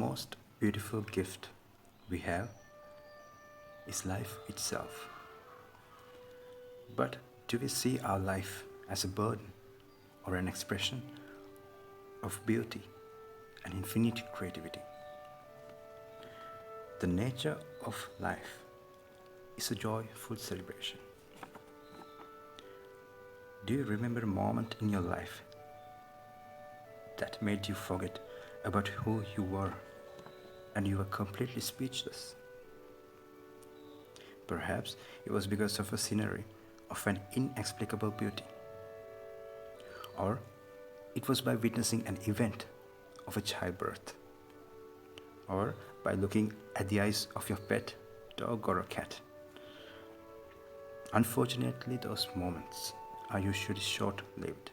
most beautiful gift we have is life itself. But do we see our life as a burden or an expression of beauty and infinite creativity? The nature of life is a joyful celebration. Do you remember a moment in your life that made you forget about who you were and you were completely speechless? Perhaps it was because of a scenery of an inexplicable beauty, or it was by witnessing an event of a childbirth, or by looking at the eyes of your pet dog or a cat. Unfortunately, those moments are usually short-lived.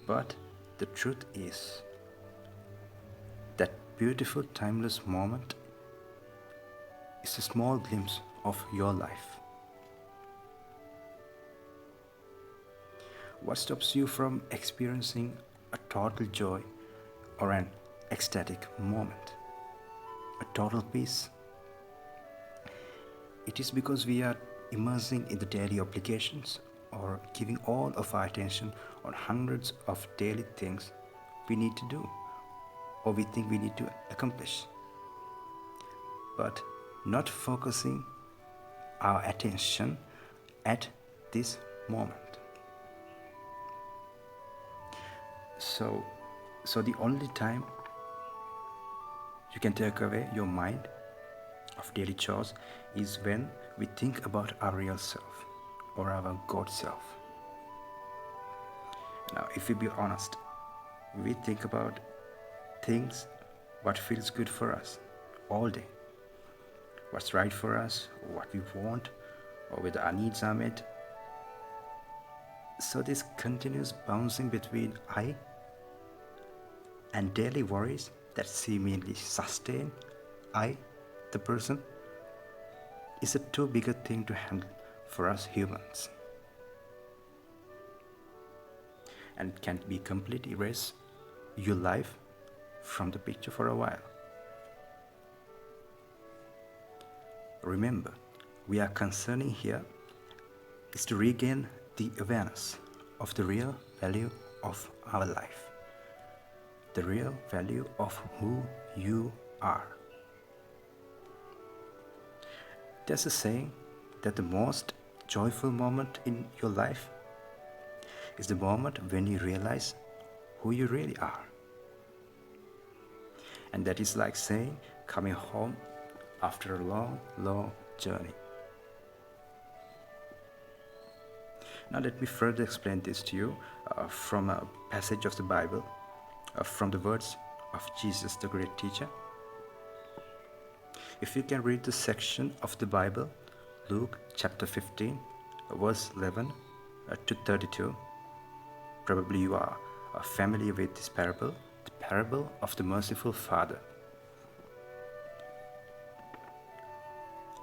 But the truth is that beautiful timeless moment is a small glimpse of your life. What stops you from experiencing a total joy or an ecstatic moment? A total peace? It is because we are immersing in the daily obligations or giving all of our attention on hundreds of daily things we need to do or we think we need to accomplish, but not focusing our attention at this moment. So the only time you can take away your mind of daily chores is when we think about our real self or our God self. Now, if we be honest, we think about things, what feels good for us all day, what's right for us, what we want, or whether our needs are met. So this continuous bouncing between I and daily worries that seemingly sustain I, the person, is a too big a thing to handle for us humans, and can be completely erase your life from the picture for a while. Remember, we are concerning here is to regain the awareness of the real value of our life, the real value of who you are. There's a saying that the most joyful moment in your life is the moment when you realize who you really are. And that is like saying coming home after a long journey. Now let me further explain this to you from a passage of the Bible, from the words of Jesus, the great teacher. If you can read the section of the Bible, Luke chapter 15, verse 11 to 32, probably you are familiar with this parable, the parable of the merciful father.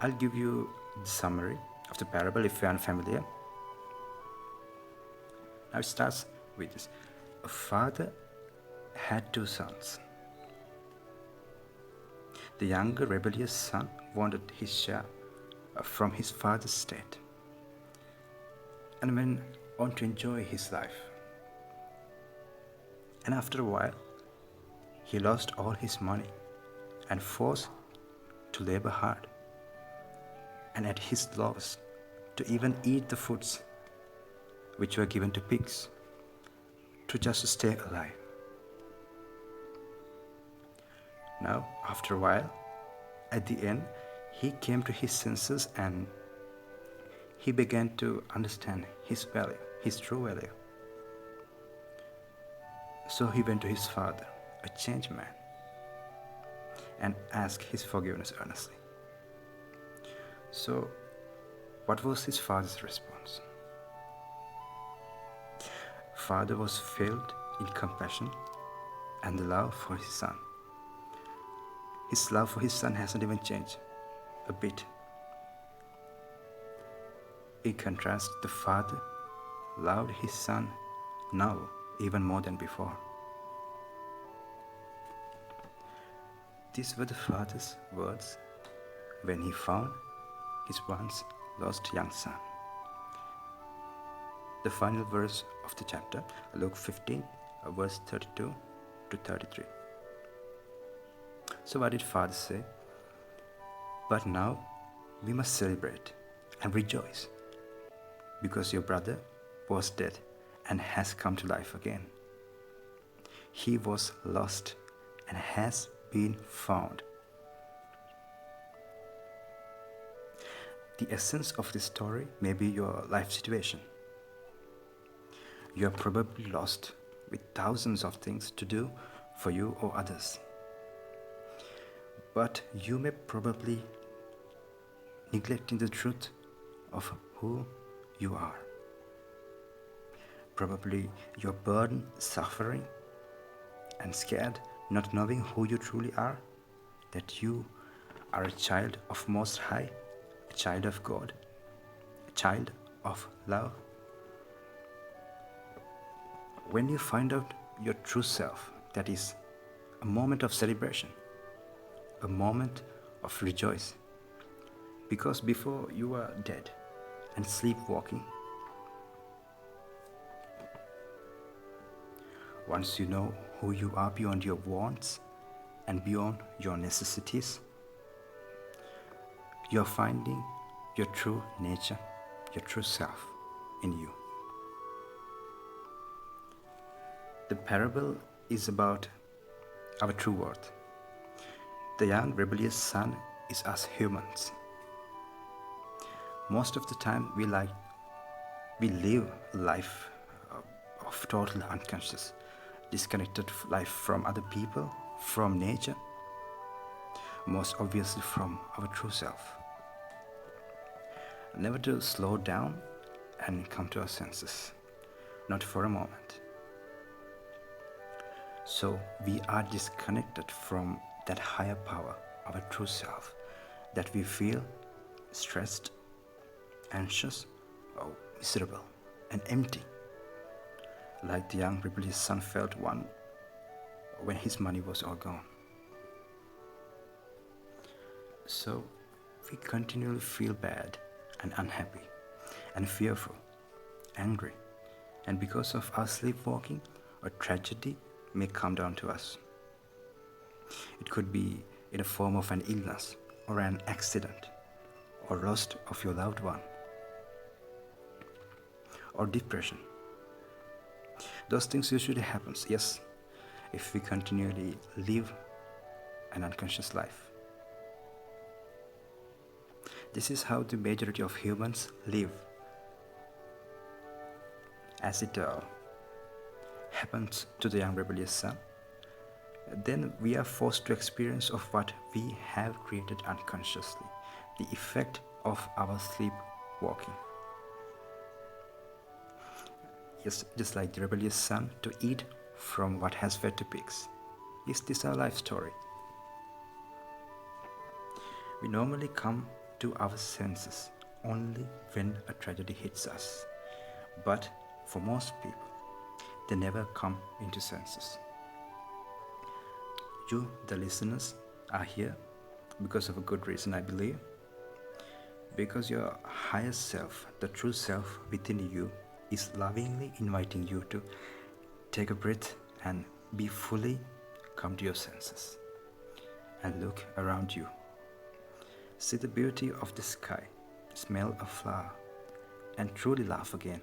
I'll give you the summary of the parable if you are unfamiliar. Now it starts with this. A father had two sons. The younger rebellious son wanted his share from his father's estate and went on to enjoy his life. And after a while, he lost all his money and forced to labor hard, and at his loss to even eat the foods which were given to pigs to just stay alive. Now, after a while, at the end, he came to his senses and he began to understand his value, his true value. So he went to his father, a changed man, and asked his forgiveness earnestly. So, what was his father's response? Father was filled in compassion and the love for his son. His love for his son hasn't even changed a bit. In contrast, the father loved his son now even more than before. These were the father's words when he found his once lost young son. The final verse of the chapter, Luke 15, verse 32 to 33. So what did Father say? But now we must celebrate and rejoice, because your brother was dead and has come to life again. He was lost and has been found. The essence of this story may be your life situation. You are probably lost with thousands of things to do for you or others. But you may probably neglecting the truth of who you are. Probably you're burdened, suffering, and scared, not knowing who you truly are, that you are a child of Most High, a child of God, a child of love. When you find out your true self, that is a moment of celebration, a moment of rejoice, because before you are dead and sleepwalking, once you know who you are beyond your wants and beyond your necessities, you are finding your true nature, your true self in you. The parable is about our true worth. The young rebellious son is us humans. Most of the time we live a life of total unconscious, disconnected life from other people, from nature, most obviously from our true self. Never to slow down and come to our senses, not for a moment. So we are disconnected from that higher power, our true self, that we feel stressed, anxious, or miserable and empty, like the young rebellious son felt when his money was all gone. So we continually feel bad and unhappy and fearful, angry, and because of our sleepwalking, a tragedy may come down to us. It could be in the form of an illness or an accident or loss of your loved one or depression. Those things usually happen, yes, if we continually live an unconscious life. This is how the majority of humans live. As it happens to the young rebellious son, then we are forced to experience of what we have created unconsciously, the effect of our sleepwalking. Yes, just like the rebellious son, to eat from what has fed to pigs. Is this our life story? We normally come to our senses only when a tragedy hits us. But for most people, they never come into senses. You, the listeners, are here because of a good reason, I believe. Because your higher self, the true self within you, is lovingly inviting you to take a breath and be fully come to your senses and look around you. See the beauty of the sky, smell a flower, and truly laugh again.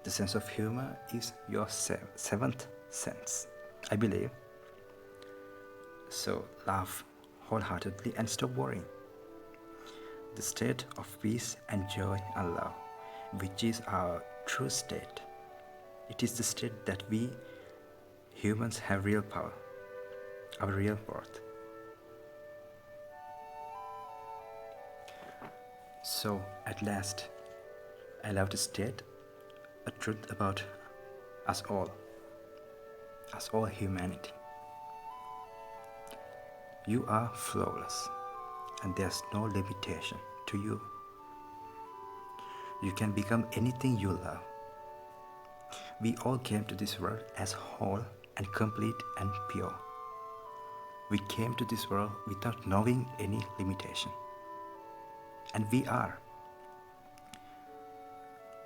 The sense of humor is your seventh sense, I believe. So laugh wholeheartedly and stop worrying. The state of peace and joy and love, which is our true state. It is the state that we humans have real power, our real worth. So at last, I love to state a truth about us all humanity. You are flawless, and there's no limitation to you. You can become anything you love. We all came to this world as whole and complete and pure. We came to this world without knowing any limitation. And we are.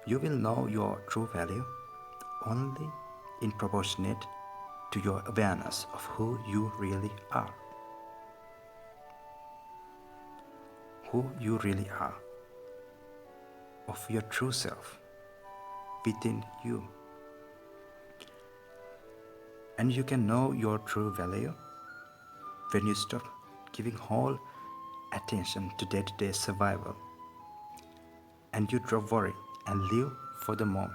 You will know your true value only in proportionate to your awareness of who you really are. Who you really are. Of your true self within you. And you can know your true value when you stop giving whole attention to day-to-day survival, and you drop worry and live for the moment.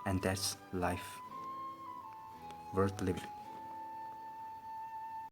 And that's life worth living.